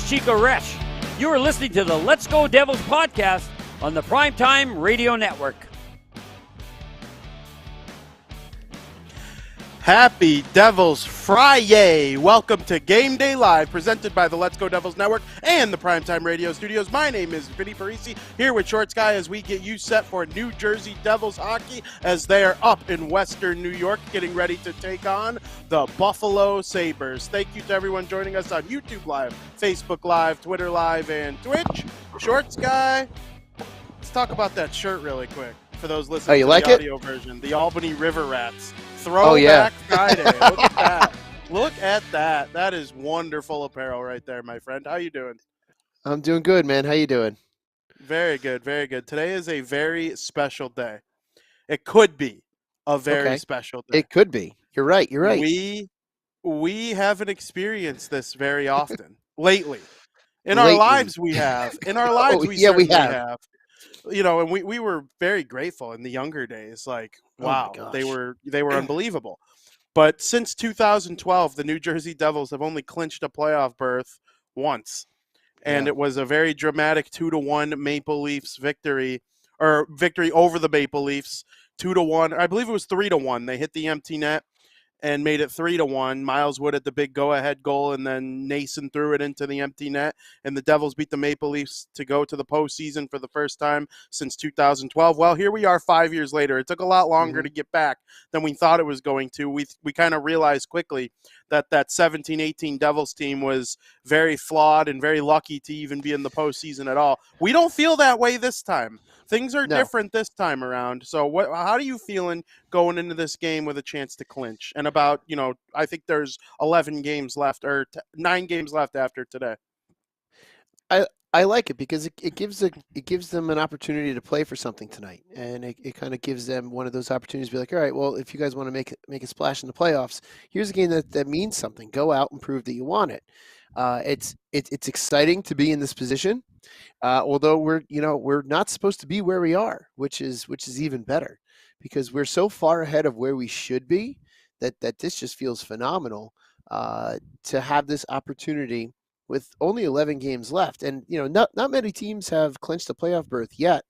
is Chico Resch. You are listening to the Let's Go Devils podcast on the Primetime Radio Network. Happy Devils Friday! Welcome to Game Day Live, presented by the Let's Go Devils Network and the Primetime Radio Studios. My name is Vinnie Parise, here with Shorts Guy as we get you set for New Jersey Devils hockey as they are up in Western New York, getting ready to take on the Buffalo Sabres. Thank you to everyone joining us on YouTube Live, Facebook Live, Twitter Live, and Twitch. Shorts Guy, let's talk about that shirt really quick for those listening to the audio version. The Albany River Rats. Throwback Friday. Look at that. Look at that. That is wonderful apparel right there, my friend. How you doing? I'm doing good, man. How you doing? Very good, very good. Today is a very special day. It could be a very special day. It could be. You're right. You're right. We haven't experienced this very often lately. In our lives, we have. In our lives, we have. You know, and we were very grateful in the younger days. Like, wow, they were unbelievable. But since 2012, the New Jersey Devils have only clinched a playoff berth once. And it was a very dramatic 2-1 Maple Leafs victory over the Maple Leafs. 2-1. I believe it was 3-1. They hit the empty net and made it 3-1. Miles Wood at the big go-ahead goal, and then Nason threw it into the empty net. And the Devils beat the Maple Leafs to go to the postseason for the first time since 2012. Well, here we are 5 years later. It took a lot longer to get back than we thought it was going to. We kind of realized quickly that 17-18 Devils team was very flawed and very lucky to even be in the postseason at all. We don't feel that way this time. Things are different this time around. So how are you feeling going into this game with a chance to clinch? And about, I think there's 11 games left or 9 games left after today. I like it because it gives them an opportunity to play for something tonight. And it kind of gives them one of those opportunities to be like, all right, well, if you guys want to make a splash in the playoffs, here's a game that means something. Go out and prove that you want it. It's exciting to be in this position. Although we're not supposed to be where we are, which is even better because we're so far ahead of where we should be that this just feels phenomenal to have this opportunity with only 11 games left. And, not many teams have clinched a playoff berth yet.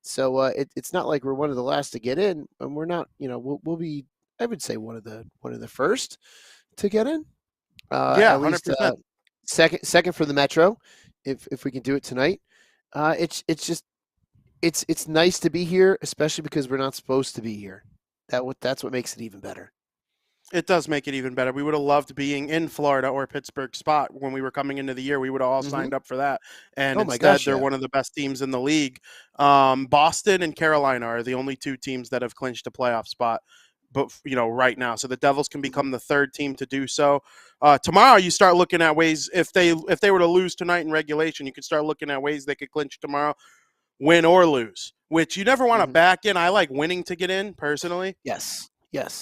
So it's not like we're one of the last to get in, and we're not, we'll be, I would say one of the first to get in. At least 100%. Second for the Metro, if we can do it tonight. It's nice to be here, especially because we're not supposed to be here. That's what makes it even better. It does make it even better. We would have loved being in Florida or Pittsburgh spot when we were coming into the year. We would have all signed up for that. And instead, they're one of the best teams in the league. Boston and Carolina are the only two teams that have clinched a playoff spot. But right now, so the Devils can become the third team to do so. Tomorrow, you start looking at ways if they were to lose tonight in regulation, you could start looking at ways they could clinch tomorrow, win or lose. Which you never want to back in. I like winning to get in personally. Yes.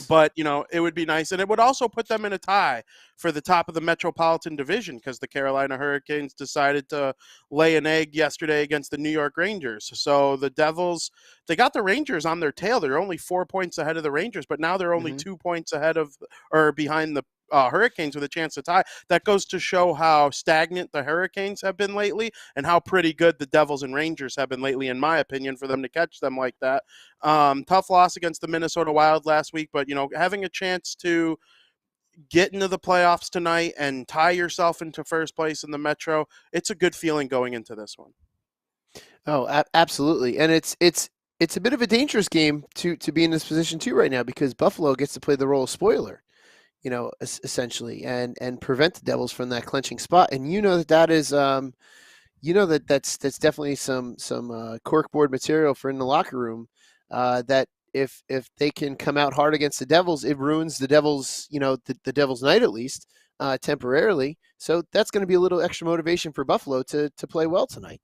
But, it would be nice. And it would also put them in a tie for the top of the Metropolitan Division because the Carolina Hurricanes decided to lay an egg yesterday against the New York Rangers. So the Devils, they got the Rangers on their tail. They're only 4 points ahead of the Rangers, but now they're only 2 points ahead of or behind the Hurricanes with a chance to tie. That goes to show how stagnant the Hurricanes have been lately and how pretty good the Devils and Rangers have been lately, in my opinion, for them to catch them like that. Tough loss against the Minnesota Wild last week, but, having a chance to get into the playoffs tonight and tie yourself into first place in the Metro, it's a good feeling going into this one. Oh, absolutely. And it's a bit of a dangerous game to be in this position too right now because Buffalo gets to play the role of spoiler. Essentially, and prevent the Devils from that clinching spot. And that is, that's definitely some corkboard material for in the locker room. That if they can come out hard against the Devils, it ruins the Devils, the Devils' night at least temporarily. So that's going to be a little extra motivation for Buffalo to play well tonight.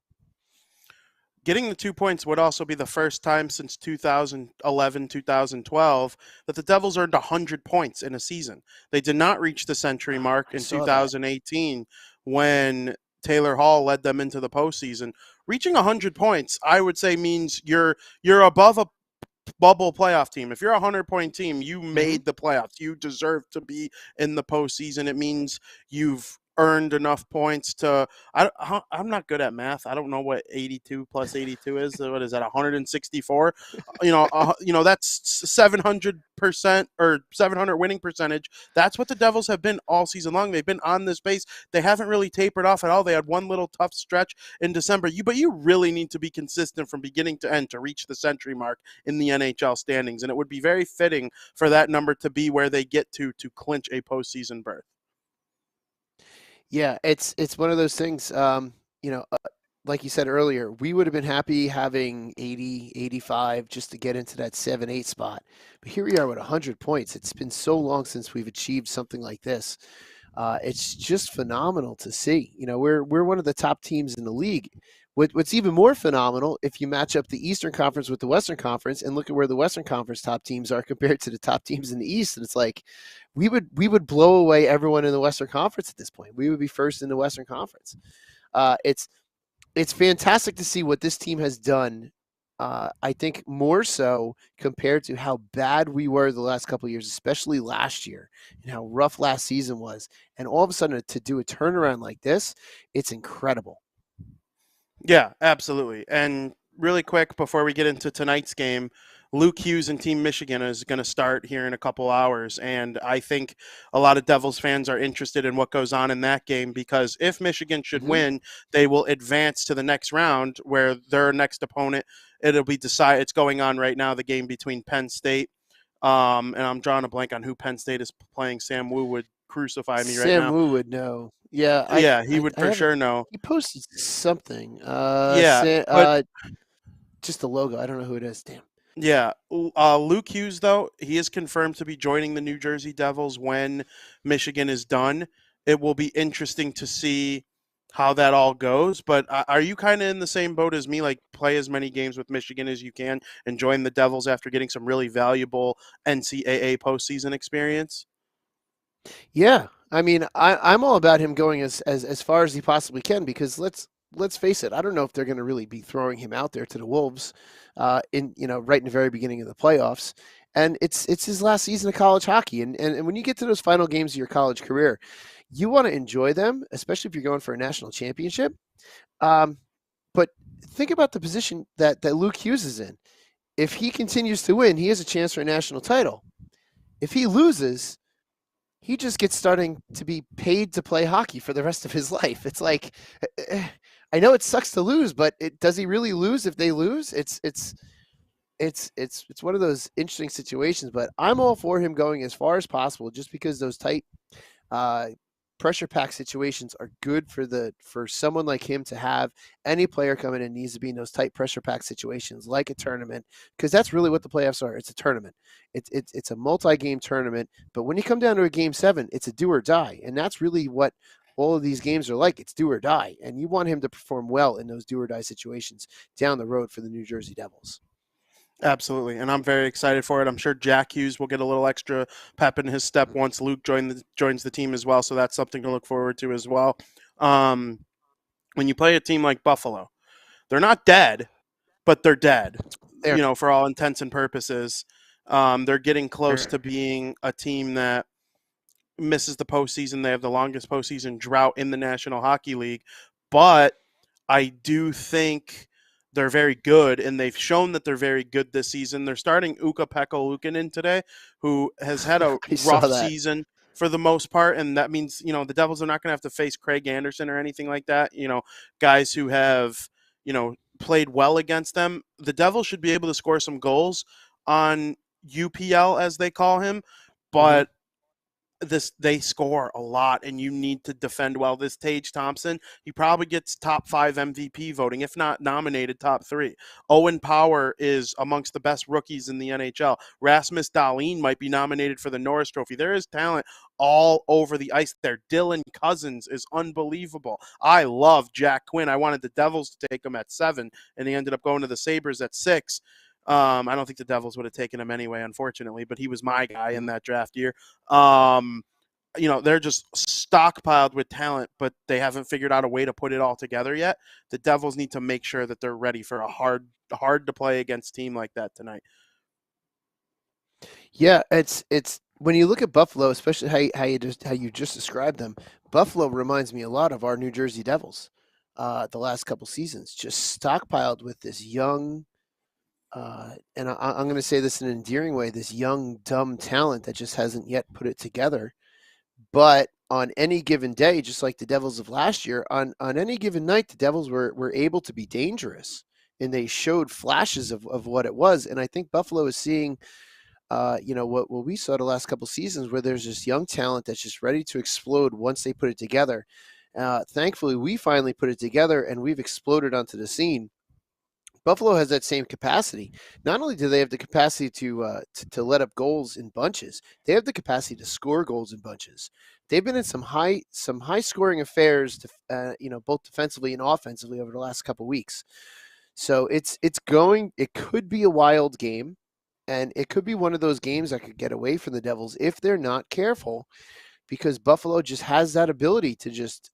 Getting the 2 points would also be the first time since 2011, 2012 that the Devils earned 100 points in a season. They did not reach the century mark in 2018 when Taylor Hall led them into the postseason. Reaching 100 points, I would say, means you're above a bubble playoff team. If you're a 100-point team, you made the playoffs. You deserve to be in the postseason. It means you've earned enough points to I'm not good at math. I don't know what 82 plus 82 is. What is that? 164. That's 700% or 700 winning percentage. That's what the Devils have been all season long. They've been on this base. They haven't really tapered off at all. They had one little tough stretch in December. But you really need to be consistent from beginning to end to reach the century mark in the NHL standings, and it would be very fitting for that number to be where they get to clinch a postseason berth. Yeah, it's one of those things, like you said earlier, we would have been happy having 80, 85 just to get into that 7-8 spot. But here we are with 100 points. It's been so long since we've achieved something like this. It's just phenomenal to see. We're one of the top teams in the league. What's even more phenomenal, if you match up the Eastern Conference with the Western Conference and look at where the Western Conference top teams are compared to the top teams in the East, and it's like we would blow away everyone in the Western Conference at this point. We would be first in the Western Conference. It's fantastic to see what this team has done. I think more so compared to how bad we were the last couple of years, especially last year, and how rough last season was. And all of a sudden to do a turnaround like this, it's incredible. Yeah, absolutely. And really quick before we get into tonight's game, Luke Hughes and Team Michigan is going to start here in a couple hours. And I think a lot of Devils fans are interested in what goes on in that game because if Michigan should win, they will advance to the next round where their next opponent, it'll be decided. It's going on right now, the game between Penn State. And I'm drawing a blank on who Penn State is playing. Sam Wu would crucify me right now. Sam Wu would know. Yeah, he would for sure know. He posted something. But just the logo. I don't know who it is. Damn. Yeah, Luke Hughes, though, he is confirmed to be joining the New Jersey Devils when Michigan is done. It will be interesting to see how that all goes. But are you kind of in the same boat as me, like play as many games with Michigan as you can and join the Devils after getting some really valuable NCAA postseason experience? Yeah, I mean, I'm all about him going as far as he possibly can because let's face it, I don't know if they're going to really be throwing him out there to the Wolves, right in the very beginning of the playoffs. And it's his last season of college hockey, and when you get to those final games of your college career, you want to enjoy them, especially if you're going for a national championship. But think about the position that Luke Hughes is in. If he continues to win, he has a chance for a national title. If he loses, he just gets starting to be paid to play hockey for the rest of his life. It's like, I know it sucks to lose, but does he really lose if they lose? It's one of those interesting situations, but I'm all for him going as far as possible just because those tight pressure pack situations are good for someone like him to have. Any player coming in needs to be in those tight pressure pack situations like a tournament, because that's really what the playoffs are. It's a tournament. It's a multi-game tournament, but when you come down to a game 7, it's a do or die, and that's really what all of these games are like. It's do or die, and you want him to perform well in those do or die situations down the road for the New Jersey Devils. Absolutely, and I'm very excited for it. I'm sure Jack Hughes will get a little extra pep in his step once Luke joins the team as well, so that's something to look forward to as well. When you play a team like Buffalo, they're not dead, but they're dead, for all intents and purposes. They're getting close to being a team that misses the postseason. They have the longest postseason drought in the National Hockey League, but I do think they're very good, and they've shown that they're very good this season. They're starting Ukko-Pekka Luukkonen today, who has had a rough season for the most part, and that means, the Devils are not going to have to face Craig Anderson or anything like that, guys who have, played well against them. The Devils should be able to score some goals on UPL, as they call him, but they score a lot, and you need to defend well. This Tage Thompson, he probably gets top 5 MVP voting, if not nominated top 3. Owen Power is amongst the best rookies in the NHL. Rasmus Dahlin might be nominated for the Norris Trophy. There is talent all over the ice there. Dylan Cousins is unbelievable. I love Jack Quinn. I wanted the Devils to take him at 7, and he ended up going to the Sabres at 6. I don't think the Devils would have taken him anyway, unfortunately, but he was my guy in that draft year. They're just stockpiled with talent, but they haven't figured out a way to put it all together yet. The Devils need to make sure that they're ready for a hard to play against team like that tonight. Yeah, it's when you look at Buffalo, especially how you just described them, Buffalo reminds me a lot of our New Jersey Devils. The last couple seasons, just stockpiled with this young, and I'm going to say this in an endearing way, this young, dumb talent that just hasn't yet put it together. But on any given day, just like the Devils of last year, on any given night, the Devils were able to be dangerous, and they showed flashes of what it was. And I think Buffalo is seeing, what we saw the last couple seasons, where there's this young talent that's just ready to explode once they put it together. Thankfully, we finally put it together, and we've exploded onto the scene. Buffalo has that same capacity. Not only do they have the capacity to let up goals in bunches, they have the capacity to score goals in bunches. They've been in some high scoring affairs, both defensively and offensively over the last couple weeks. So it could be a wild game, and it could be one of those games that could get away from the Devils if they're not careful, because Buffalo just has that ability to just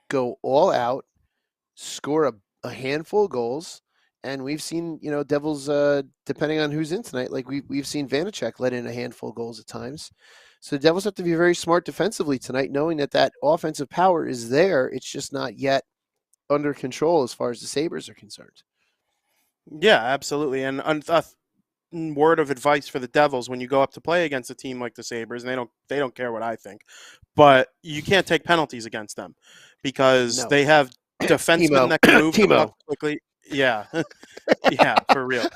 go all out, score a handful of goals. And we've seen, Devils, depending on who's in tonight, like we've seen Vanacek let in a handful of goals at times. So the Devils have to be very smart defensively tonight, knowing that offensive power is there. It's just not yet under control as far as the Sabres are concerned. Yeah, absolutely. And a word of advice for the Devils: when you go up to play against a team like the Sabres, and they don't care what I think, but you can't take penalties against them, because they have defensemen that can move the puck quickly. Yeah, yeah, for real.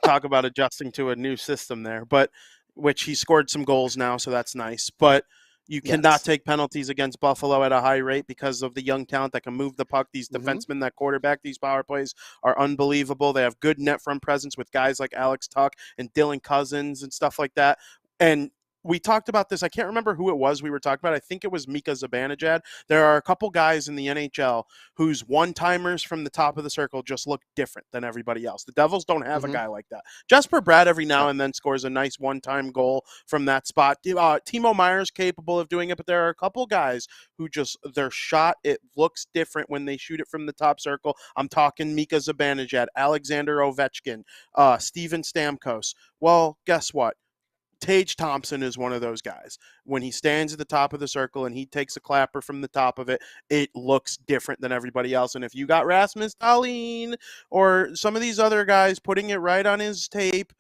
Talk about adjusting to a new system there, but which he scored some goals now, so that's nice. But you cannot take penalties against Buffalo at a high rate because of the young talent that can move the puck. These defensemen that quarterback these power plays are unbelievable. They have good net front presence with guys like Alex Tuck and Dylan Cousins and stuff like that. And we talked about this. I can't remember who it was we were talking about. I think it was Mika Zibanejad. There are a couple guys in the NHL whose one-timers from the top of the circle just look different than everybody else. The Devils don't have a guy like that. Jesper Bratt every now and then scores a nice one-time goal from that spot. Timo Meier's capable of doing it, but there are a couple guys who just, their shot, it looks different when they shoot it from the top circle. I'm talking Mika Zibanejad, Alexander Ovechkin, Steven Stamkos. Well, guess what? Tage Thompson is one of those guys. When he stands at the top of the circle and he takes a clapper from the top of it, it looks different than everybody else. And if you got Rasmus Dahlin or some of these other guys putting it right on his tape,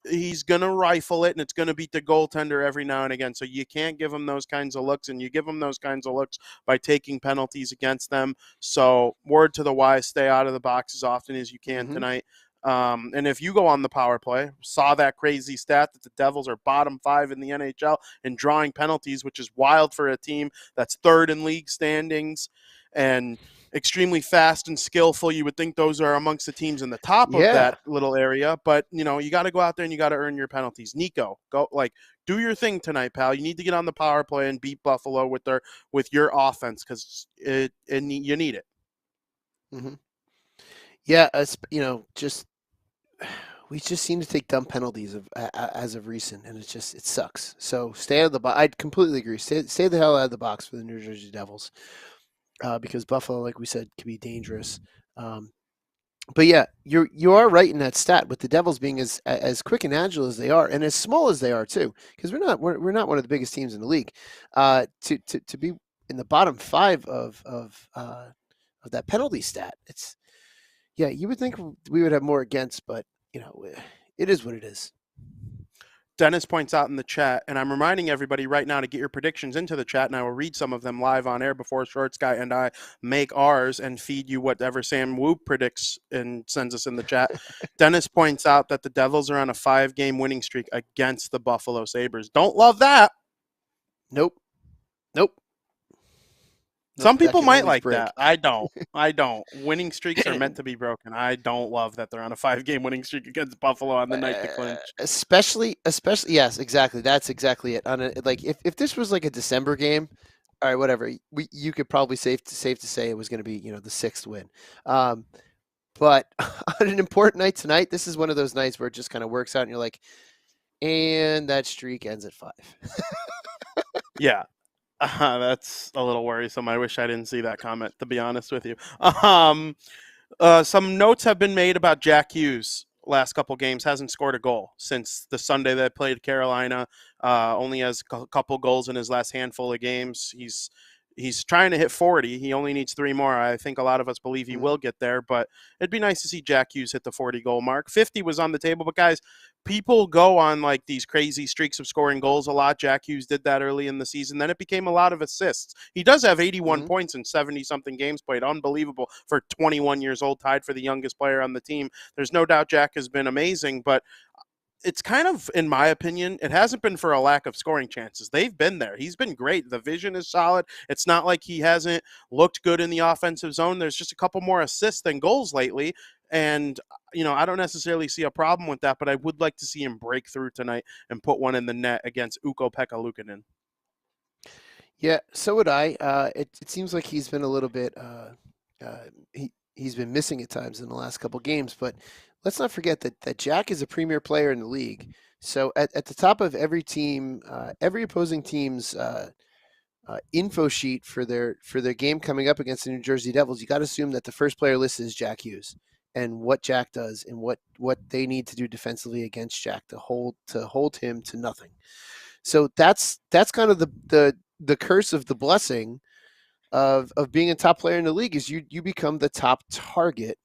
he's going to rifle it, and it's going to beat the goaltender every now and again. So you can't give him those kinds of looks, and you give him those kinds of looks by taking penalties against them. So word to the wise, stay out of the box as often as you can tonight. And if you go on the power play, saw that crazy stat that the Devils are bottom 5 in the NHL in drawing penalties, which is wild for a team that's third in league standings and extremely fast and skillful. You would think those are amongst the teams in the top of that little area, but you got to go out there and you got to earn your penalties. Nico, go, do your thing tonight, pal. You need to get on the power play and beat Buffalo with your offense, because you need it. Yeah, we just seem to take dumb penalties as of recent, and it sucks. So stay out of the box. I completely agree. Stay the hell out of the box for the New Jersey Devils, because Buffalo, like we said, can be dangerous. But yeah, you are right in that stat, with the Devils being as quick and agile as they are, and as small as they are too, because we're not one of the biggest teams in the league. To be in the bottom 5 of that penalty stat, you would think we would have more against, but it is what it is. Dennis points out in the chat, and I'm reminding everybody right now to get your predictions into the chat, and I will read some of them live on air before Shorts Guy and I make ours and feed you whatever Sam Whoop predicts and sends us in the chat. Dennis points out that the Devils are on a 5-game winning streak against the Buffalo Sabres. Don't love that. Nope. Some people might like that. I don't. Winning streaks are meant to be broken. I don't love that they're on a 5-game winning streak against Buffalo on the night to clinch. Especially, yes, exactly. That's exactly it. If this was like a December game, all right, whatever. You could probably safe to say it was going to be the 6th win. But on an important night tonight, this is one of those nights where it just kind of works out, and you're like, and that streak ends at 5. Yeah. That's a little worrisome. I wish I didn't see that comment, to be honest with you. Some notes have been made about Jack Hughes. last couple games, hasn't scored a goal since the Sunday that played Carolina. Only has a couple goals in his last handful of games. He's trying to hit 40. He only needs 3 more. I think a lot of us believe he will get there, but it'd be nice to see Jack Hughes hit the 40 goal mark. 50 was on the table, but guys, people go on like these crazy streaks of scoring goals a lot. Jack Hughes did that early in the season. Then it became a lot of assists. He does have 81 points in 70-something games played. Unbelievable for 21 years old, tied for the youngest player on the team. There's no doubt Jack has been amazing, but it's kind of, in my opinion, it hasn't been for a lack of scoring chances. They've been there. He's been great. The vision is solid. It's not like he hasn't looked good in the offensive zone. There's just a couple more assists than goals lately. And, I don't necessarily see a problem with that, but I would like to see him break through tonight and put one in the net against Ukko-Pekka Luukkonen. Yeah, so would I. It seems like he's been a little bit he's been missing at times in the last couple games, but let's not forget that Jack is a premier player in the league. So at the top of every team, every opposing team's info sheet for their game coming up against the New Jersey Devils, you got to assume that the first player listed is Jack Hughes and what Jack does and what they need to do defensively against Jack to hold him to nothing. So that's kind of the curse of the blessing of being a top player in the league is you become the top target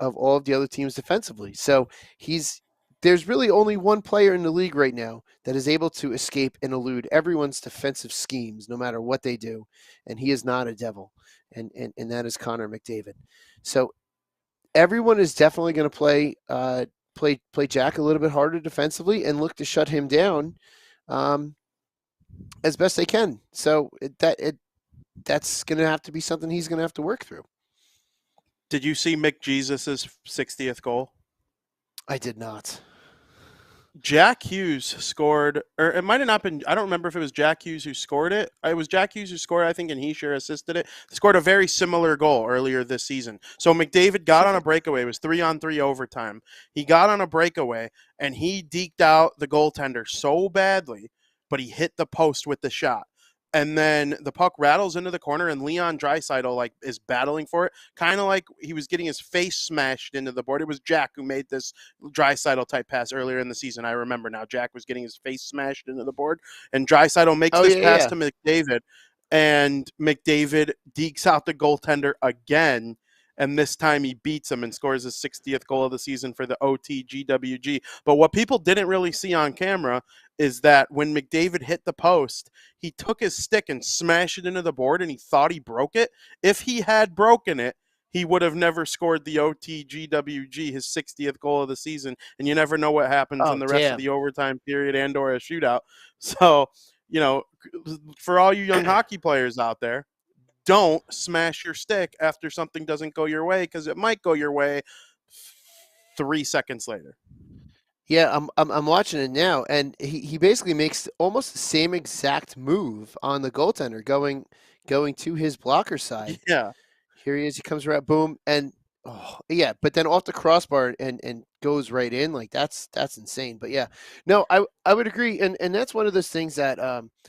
of all of the other teams defensively. So there's really only one player in the league right now that is able to escape and elude everyone's defensive schemes, no matter what they do. And he is not a Devil. And that is Connor McDavid. So everyone is definitely going to play Jack a little bit harder defensively and look to shut him down as best they can. So that's going to have to be something he's going to have to work through. Did you see Mick Jesus' 60th goal? I did not. Jack Hughes scored, or it might have not been, I don't remember if it was Jack Hughes who scored it. It was Jack Hughes who scored, I think, and Hischier assisted it. Scored a very similar goal earlier this season. So McDavid got on a breakaway. It was 3-on-3 overtime. He got on a breakaway, and he deked out the goaltender so badly, but he hit the post with the shot. And then the puck rattles into the corner, and Leon Draisaitl is battling for it, kind of like he was getting his face smashed into the board. It was Jack who made this Draisaitl type pass earlier in the season. I remember now. Jack was getting his face smashed into the board, and Draisaitl makes this pass to McDavid, and McDavid dekes out the goaltender again. And this time he beats him and scores his 60th goal of the season for the OTGWG. But what people didn't really see on camera is that when McDavid hit the post, he took his stick and smashed it into the board, and he thought he broke it. If he had broken it, he would have never scored the OTGWG, his 60th goal of the season. And you never know what happens in the rest of the overtime period and or a shootout. So, for all you young hockey players out there, don't smash your stick after something doesn't go your way, because it might go your way 3 seconds later. Yeah, I'm watching it now, and he basically makes almost the same exact move on the goaltender, going to his blocker side. Yeah. Here he is. He comes around, boom, and but then off the crossbar and goes right in. Like that's insane. But yeah, no, I would agree, and that's one of those things that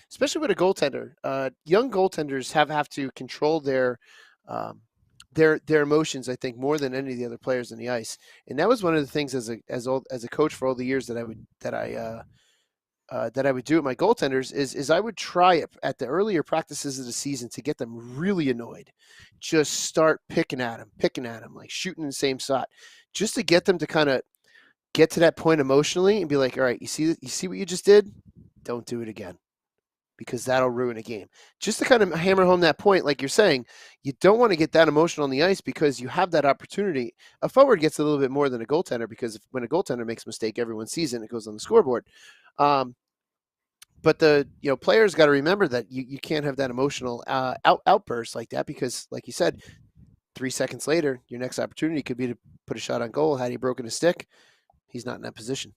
especially with a goaltender, young goaltenders have to control their emotions, I think, more than any of the other players on the ice. And that was one of the things as a coach for all the years that I would do with my goaltenders is I would try it at the earlier practices of the season to get them really annoyed. Just start picking at them, like shooting in the same shot, just to get them to kind of get to that point emotionally and be like, all right, you see what you just did? Don't do it again, because that'll ruin a game. Just to kind of hammer home that point, like you're saying, you don't want to get that emotional on the ice because you have that opportunity. A forward gets a little bit more than a goaltender, because when a goaltender makes a mistake, everyone sees it and it goes on the scoreboard. But the players got to remember that you can't have that emotional outburst like that, because, like you said, 3 seconds later, your next opportunity could be to put a shot on goal. Had he broken his stick, he's not in that position.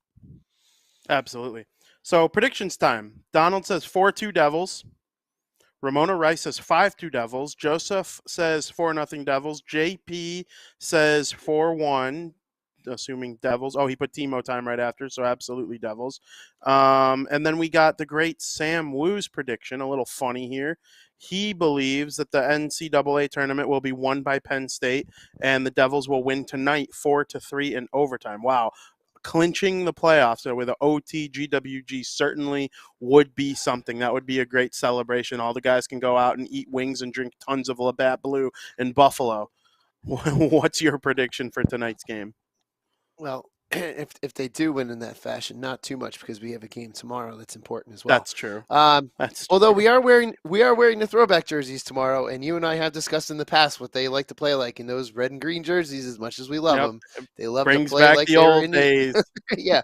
Absolutely. So predictions time. Donald says 4-2 Devils. Ramona Rice says 5-2 Devils. Joseph says 4-0 Devils. JP says 4-1. Assuming Devils. Oh, he put Timo time right after, so absolutely Devils. And then we got the great Sam Woo's prediction, a little funny here. he believes that the NCAA tournament will be won by Penn State, and the Devils will win tonight 4-3 in overtime. Wow. Clinching the playoffs with an OT GWG certainly would be something. That would be a great celebration. All the guys can go out and eat wings and drink tons of Labatt Blue in Buffalo. What's your prediction for tonight's game? Well, if they do win in that fashion, not too much because we have a game tomorrow that's important as well. That's true. Although we are wearing the throwback jerseys tomorrow, and you and I have discussed in the past what they like to play like in those red and green jerseys. As much as we love them, they love to play back like the old days. Yeah.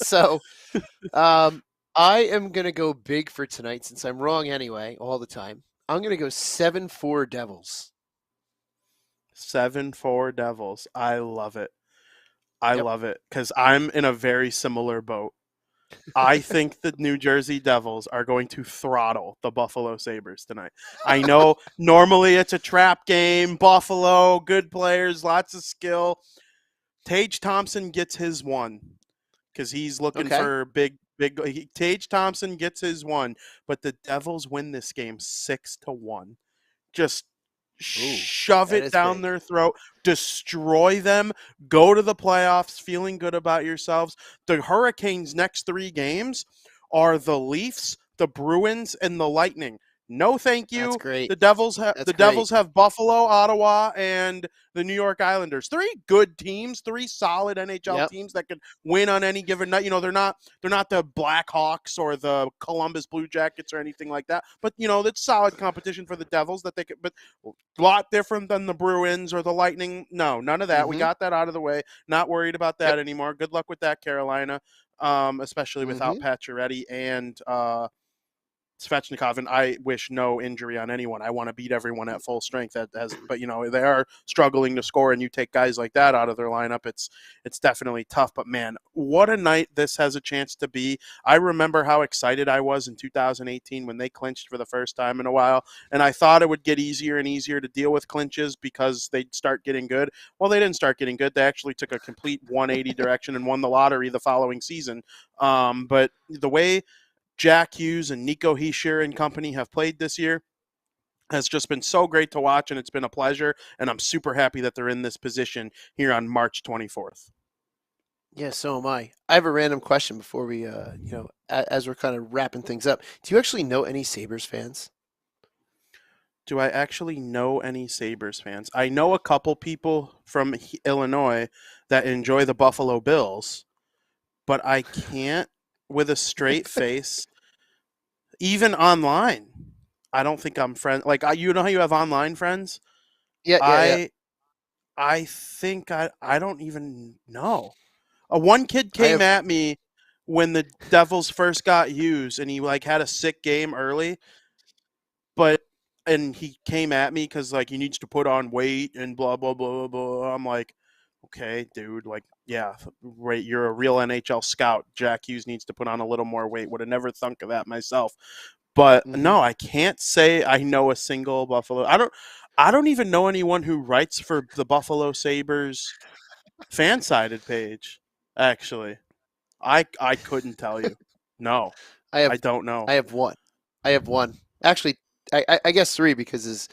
So, I am gonna go big for tonight since I'm wrong anyway all the time. I'm gonna go 7-4 Devils. 7-4 Devils. I love it. I love it because I'm in a very similar boat. I think the New Jersey Devils are going to throttle the Buffalo Sabres tonight. I know normally it's a trap game, Buffalo, good players, lots of skill. Tage Thompson gets his one because he's looking for big. Tage Thompson gets his one, but the Devils win this game 6-1. Just shove it down their throat, destroy them, go to the playoffs feeling good about yourselves. The Hurricanes' next 3 games are the Leafs, the Bruins, and the Lightning. No, thank you. That's great. The Devils have Buffalo, Ottawa, and the New York Islanders. 3 good teams, 3 solid NHL teams that could win on any given night. You know, they're not the Blackhawks or the Columbus Blue Jackets or anything like that. But you know, it's solid competition for the Devils that they could. But a lot different than the Bruins or the Lightning. No, none of that. Mm-hmm. We got that out of the way. Not worried about that anymore. Good luck with that, Carolina. Especially without Pacioretty and Svechnikov, and I wish no injury on anyone. I want to beat everyone at full strength. But you know, they are struggling to score, and you take guys like that out of their lineup, it's definitely tough. But man, what a night this has a chance to be. I remember how excited I was in 2018 when they clinched for the first time in a while, and I thought it would get easier and easier to deal with clinches because they'd start getting good. Well, they didn't start getting good. They actually took a complete 180 direction and won the lottery the following season. But the way Jack Hughes and Nico Hischier and company have played this year has just been so great to watch, and it's been a pleasure, and I'm super happy that they're in this position here on March 24th. Yeah, so am I. I have a random question before we, as we're kind of wrapping things up. Do you actually know any Sabres fans? Do I actually know any Sabres fans? I know a couple people from Illinois that enjoy the Buffalo Bills, but I can't with a straight face, even online. I don't think I'm friends. Like, you know how you have online friends? Yeah. I think I don't even know. One kid came at me when the Devils first got used, and he like had a sick game early, and he came at me because like he needs to put on weight and blah blah blah blah. I'm like, okay, dude, like, yeah, right, you're a real NHL scout. Jack Hughes needs to put on a little more weight. Would have never thunk of that myself. But no, I can't say I know a single Buffalo. I don't even know anyone who writes for the Buffalo Sabres fan-sided page, actually. I couldn't tell you. No, I don't know. I have one. Actually, I guess 3 because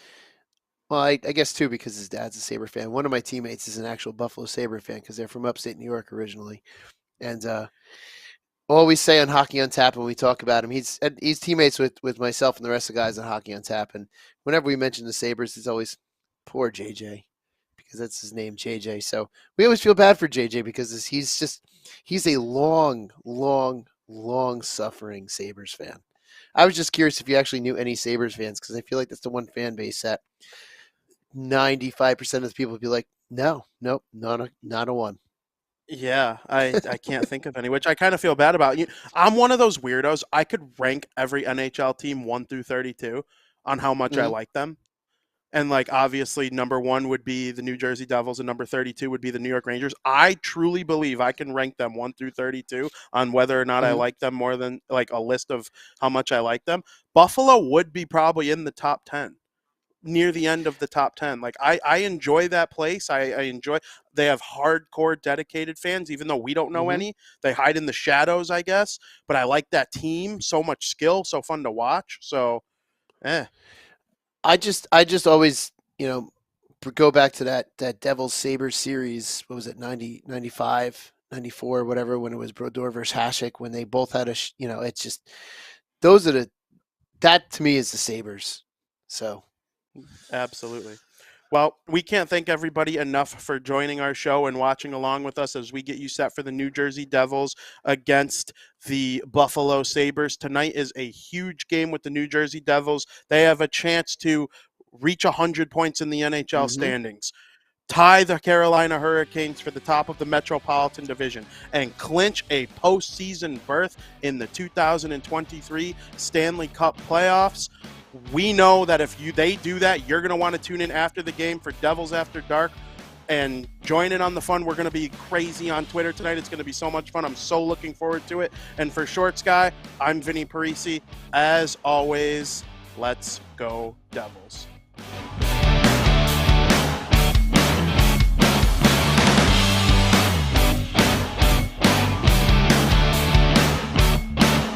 I guess 2 because his dad's a Sabre fan. One of my teammates is an actual Buffalo Sabre fan because they're from upstate New York originally. And always say on Hockey on Tap when we talk about him, he's teammates with myself and the rest of the guys on Hockey on Tap. And whenever we mention the Sabres, it's always poor JJ because that's his name, JJ. So we always feel bad for JJ because he's a long suffering Sabres fan. I was just curious if you actually knew any Sabres fans because I feel like that's the one fan base that 95% of the people would be like, nope, not a one. Yeah, I can't think of any, which I kind of feel bad about. I'm one of those weirdos. I could rank every NHL team 1 through 32 on how much I like them. And like, obviously, number 1 would be the New Jersey Devils and number 32 would be the New York Rangers. I truly believe I can rank them 1 through 32 on whether or not I like them more than like a list of how much I like them. Buffalo would be probably in the top 10. Near the end of the top 10. Like, I enjoy that place. I enjoy, they have hardcore dedicated fans, even though we don't know any. They hide in the shadows, I guess. But I like that team. So much skill, so fun to watch. So I just always, go back to that Devils Sabres series. What was it, 90, 95, 94, whatever, when it was Brodeur versus Hasek, when they both had it's just, those are that to me is the Sabres. So. Absolutely. Well, we can't thank everybody enough for joining our show and watching along with us as we get you set for the New Jersey Devils against the Buffalo Sabres. Tonight is a huge game with the New Jersey Devils. They have a chance to reach 100 points in the NHL standings, tie the Carolina Hurricanes for the top of the Metropolitan Division, and clinch a postseason berth in the 2023 Stanley Cup playoffs. We know that if they do that, you're going to want to tune in after the game for Devils After Dark and join in on the fun. We're going to be crazy on Twitter tonight. It's going to be so much fun. I'm so looking forward to it. And for Shorts Guy, I'm Vinnie Parise. As always, let's go Devils.